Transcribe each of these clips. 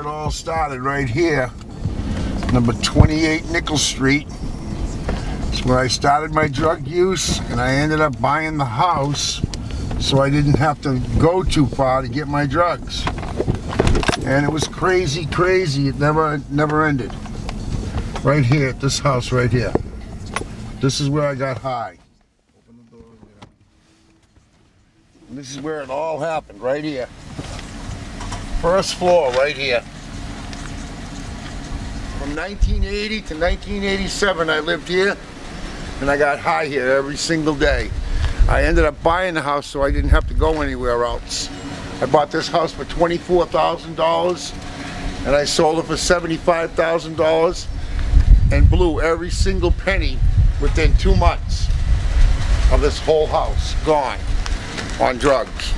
it all started right here, number 28 Nickel Street. It's where I started my drug use, and I ended up buying the house so I didn't have to go too far to get my drugs. And it was crazy, crazy. It never ended. Right here at this house right here. This is where I got high. Open the door and get out. And this is where it all happened, right here. First floor, right here. From 1980 to 1987, I lived here, and I got high here every single day. I ended up buying the house so I didn't have to go anywhere else. I bought this house for $24,000, and I sold it for $75,000, and blew every single penny within 2 months of this whole house gone on drugs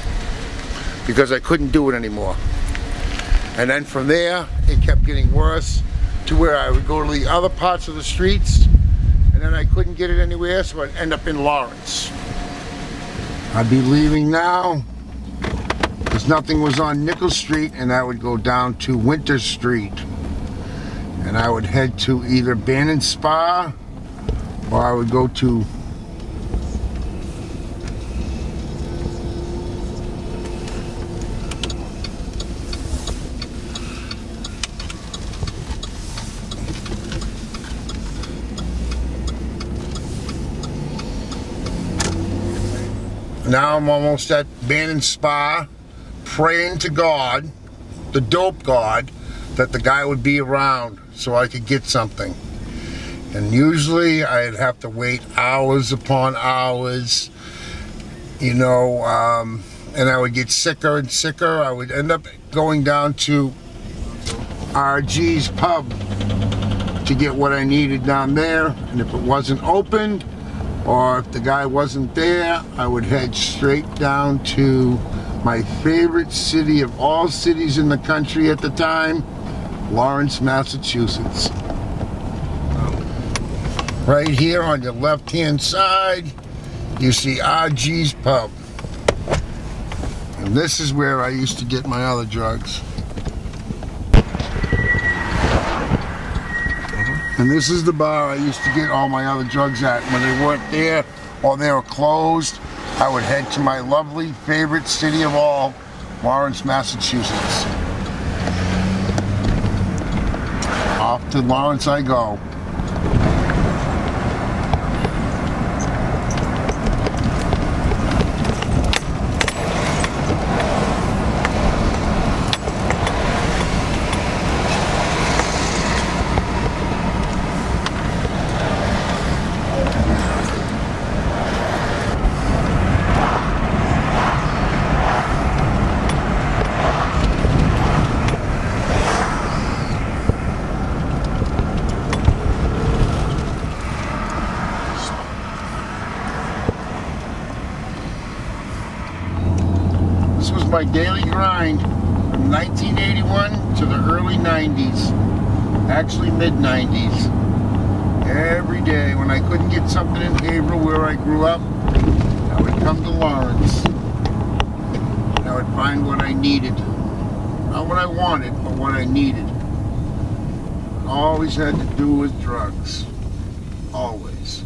because I couldn't do it anymore. And then from there, it kept getting worse to where I would go to the other parts of the streets, and then I couldn't get it anywhere, so I'd end up in Lawrence. I'd be leaving now because nothing was on Nickel Street, and I would go down to Winter Street, and I would head to either Bannon Spa, or I would go to now I'm almost at Bannon Spa, praying to God, the dope God, that the guy would be around so I could get something. And usually I'd have to wait hours upon hours, you know, and I would get sicker and sicker. I would end up going down to RG's pub to get what I needed down there, and if it wasn't opened, or if the guy wasn't there, I would head straight down to my favorite city of all cities in the country at the time, Lawrence, Massachusetts. Right here on your left-hand side, you see RG's Pub. And this is where I used to get my other drugs. And this is the bar I used to get all my other drugs at. When they weren't there or they were closed, I would head to my lovely favorite city of all, Lawrence, Massachusetts. Off to Lawrence I go. This was my daily grind from 1981 to the early 90s, actually mid-90s. Every day when I couldn't get something in Haverhill where I grew up, I would come to Lawrence and I would find what I needed. Not what I wanted, but what I needed. It always had to do with drugs. Always.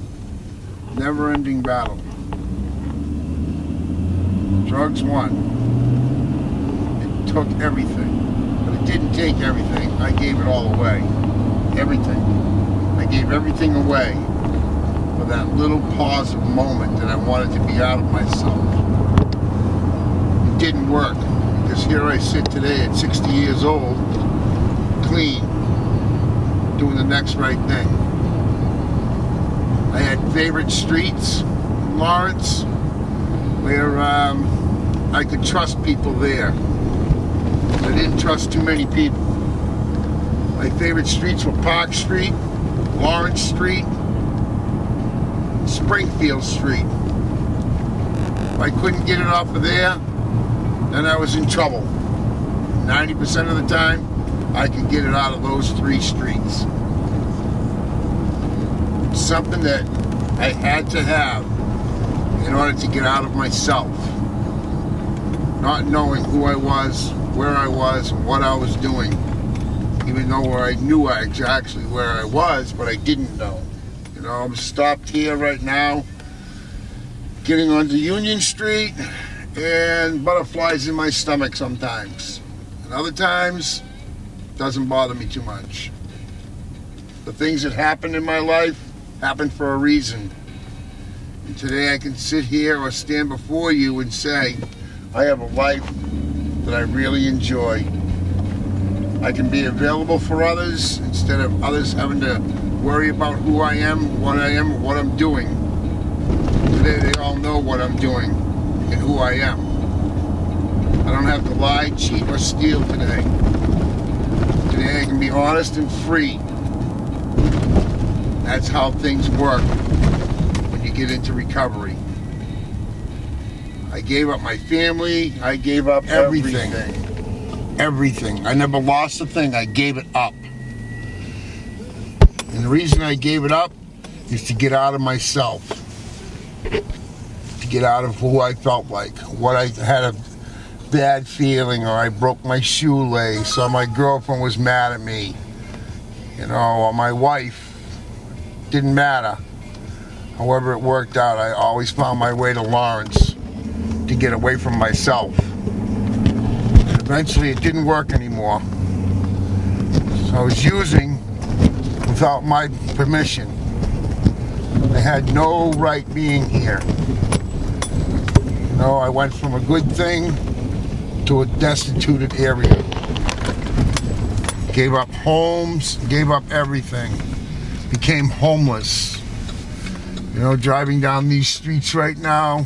Never-ending battle. Drugs won. It took everything, but it didn't take everything. I gave it all away. Everything. I gave everything away for that little pause of moment that I wanted to be out of myself. It didn't work, because here I sit today at 60 years old, clean, doing the next right thing. I had favorite streets in Lawrence where I could trust people there. I didn't trust too many people. My favorite streets were Park Street, Lawrence Street, Springfield Street. If I couldn't get it off of there, then I was in trouble. 90% of the time, I could get it out of those 3 streets. Something that I had to have in order to get out of myself. Not knowing who I was, where I was, and what I was doing. even though I knew exactly where I was, but I didn't know. You know, I'm stopped here right now, getting onto Union Street, and butterflies in my stomach sometimes. And other times, doesn't bother me too much. The things that happen in my life happen for a reason. And today I can sit here or stand before you and say, I have a life that I really enjoy. I can be available for others instead of others having to worry about who I am, what I'm doing. Today they all know what I'm doing and who I am. I don't have to lie, cheat, or steal today. Today I can be honest and free. That's how things work when you get into recovery. I gave up my family, I gave up everything. Everything. I never lost a thing, I gave it up. And the reason I gave it up is to get out of myself. To get out of who I felt like. What I had a bad feeling, or I broke my shoelace, or my girlfriend was mad at me. You know, or my wife. Didn't matter. However it worked out, I always found my way to Lawrence to get away from myself. And eventually it didn't work anymore. So I was using without my permission. I had no right being here. You know, I went from a good thing to a destituted area. Gave up homes, gave up everything. Became homeless. You know, driving down these streets right now,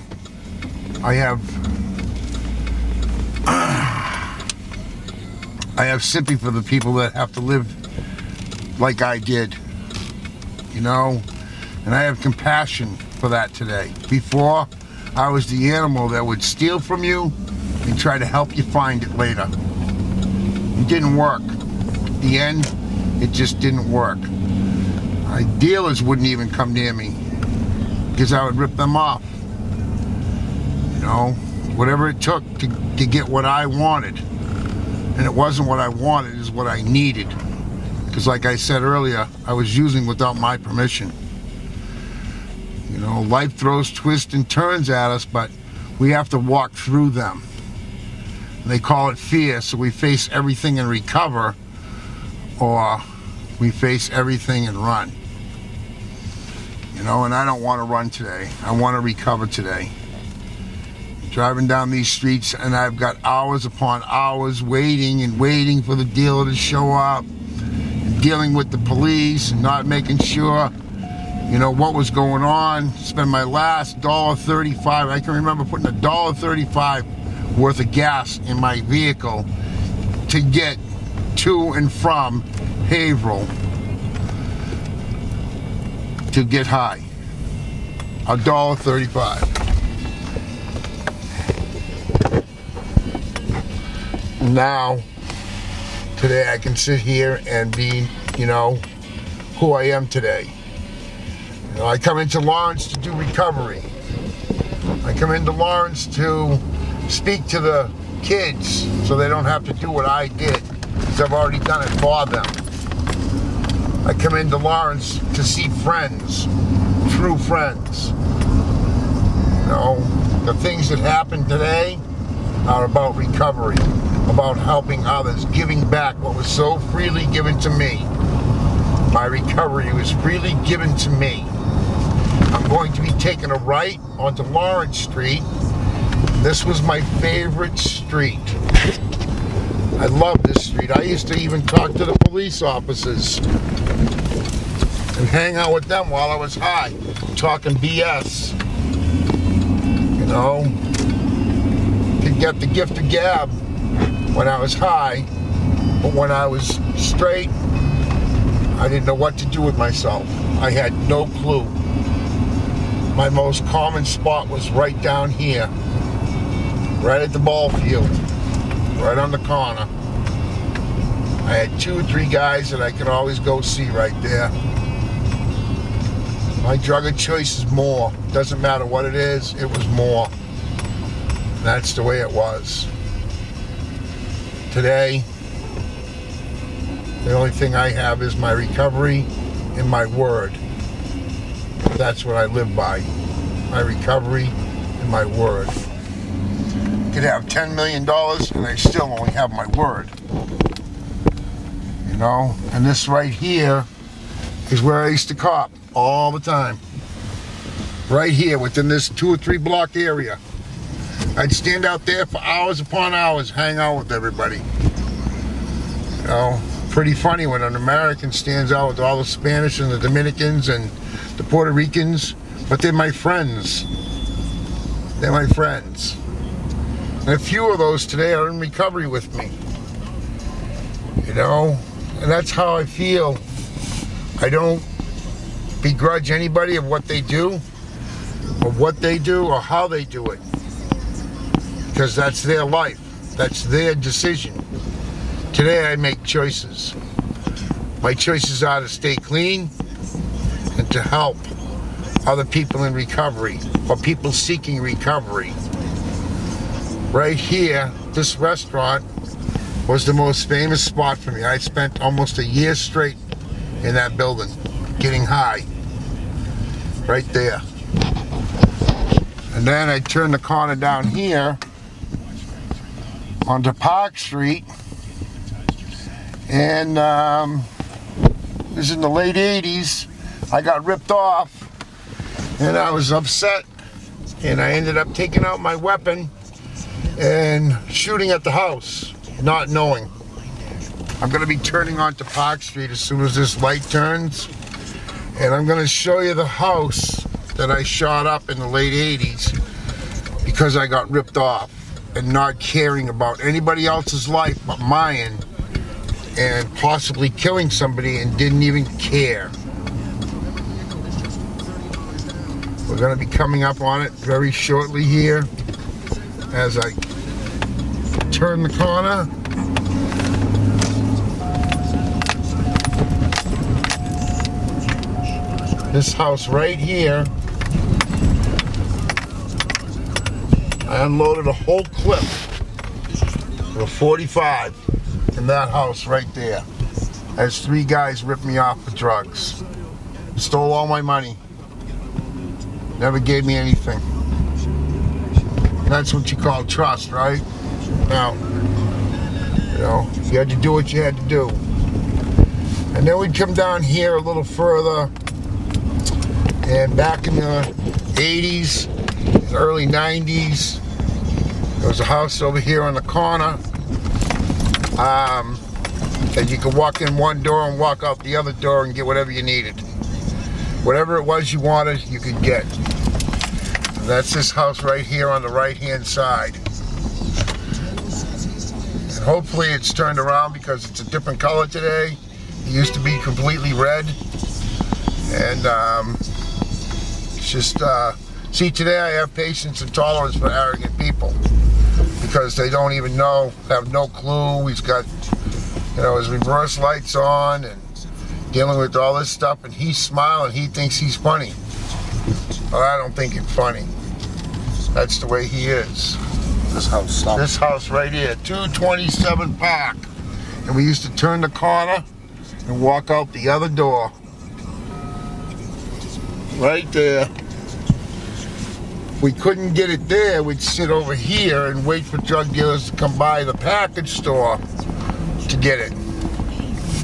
I have sympathy for the people that have to live like I did, you know, and I have compassion for that today. Before, I was the animal that would steal from you and try to help you find it later. It didn't work. At the end, it just didn't work. My dealers wouldn't even come near me because I would rip them off. You know, whatever it took to get what I wanted. And it wasn't what I wanted, it was what I needed. Because like I said earlier, I was using without my permission. You know, life throws twists and turns at us, but we have to walk through them. And they call it fear, so we face everything and recover, or we face everything and run. You know, and I don't want to run today. I want to recover today. Driving down these streets, and I've got hours upon hours waiting and waiting for the dealer to show up, and dealing with the police and not making sure, you know, what was going on. Spend my last $1.35. I can remember putting $1.35 worth of gas in my vehicle to get to and from Haverhill to get high. $1.35. Now, today I can sit here and be, you know, who I am today. You know, I come into Lawrence to do recovery. I come into Lawrence to speak to the kids so they don't have to do what I did, because I've already done it for them. I come into Lawrence to see friends, true friends. You know, the things that happened today are about recovery, about helping others, giving back what was so freely given to me. My recovery was freely given to me. I'm going to be taking a right onto Lawrence Street. This was my favorite street. I love this street. I used to even talk to the police officers and hang out with them while I was high, talking BS. You know, could get the gift of gab when I was high, but when I was straight, I didn't know what to do with myself. I had no clue. My most common spot was right down here, right at the ball field, right on the corner. I had 2 or 3 guys that I could always go see right there. My drug of choice is more. Doesn't matter what it is, it was more. That's the way it was. Today, The only thing I have is my recovery and my word. That's what I live by. My recovery and my word. Could have $10 million and I still only have my word. You know? And this right here is where I used to cop all the time. Right here within this 2 or 3 block area. I'd stand out there for hours upon hours, hang out with everybody. You know, pretty funny when an American stands out with all the Spanish and the Dominicans and the Puerto Ricans, but they're my friends. They're my friends. And a few of those today are in recovery with me. You know, and that's how I feel. I don't begrudge anybody of what they do, or how they do it. Because that's their life. That's their decision. Today I make choices. My choices are to stay clean and to help other people in recovery or people seeking recovery. Right here, this restaurant was the most famous spot for me. I spent almost a year straight in that building, getting high. Right there. And then I turned the corner down here onto Park Street, and this is in the late 80s. I got ripped off and I was upset, and I ended up taking out my weapon and shooting at the house, not knowing. I'm going to be turning onto Park Street as soon as this light turns, and I'm going to show you the house that I shot up in the late 80s because I got ripped off and not caring about anybody else's life but mine, and possibly killing somebody and didn't even care. We're going to be coming up on it very shortly here as I turn the corner. This house right here, I unloaded a whole clip of a 45 in that house right there, as 3 guys ripped me off for drugs. Stole all my money. Never gave me anything. That's what you call trust, right? Now, you know, you had to do what you had to do. And then we'd come down here a little further, and back in the 80s, early 90s, there was a house over here on the corner, and you could walk in one door and walk out the other door and get whatever you needed. Whatever it was you wanted, you could get. And that's this house right here on the right-hand side. And hopefully it's turned around because it's a different color today. It used to be completely red. And it's just, see, today I have patience and tolerance for arrogant people because they don't even know, have no clue. He's got, you know, his reverse lights on and dealing with all this stuff, and he's smiling. He thinks he's funny. But I don't think it's funny. That's the way he is. This house stopped. This house right here, 227 Park. And we used to turn the corner and walk out the other door. Right there. We couldn't get it there, we'd sit over here and wait for drug dealers to come by the package store to get it.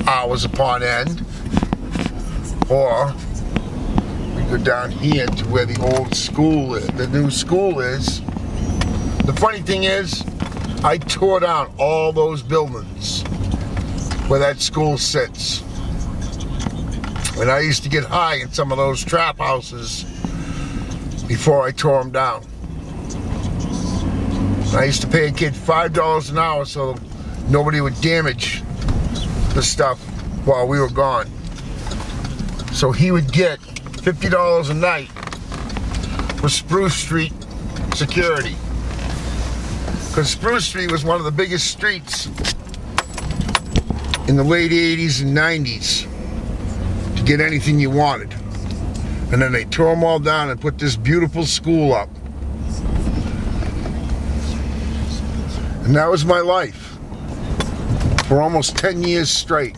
Hours upon end. Or we go down here to where the old school is, the new school is. The funny thing is, I tore down all those buildings where that school sits. And I used to get high in some of those trap houses before I tore them down. And I used to pay a kid $5 an hour so nobody would damage the stuff while we were gone. So he would get $50 a night for Spruce Street security. Because Spruce Street was one of the biggest streets in the late 80s and 90s to get anything you wanted. And then they tore them all down and put this beautiful school up. And that was my life for almost 10 years straight.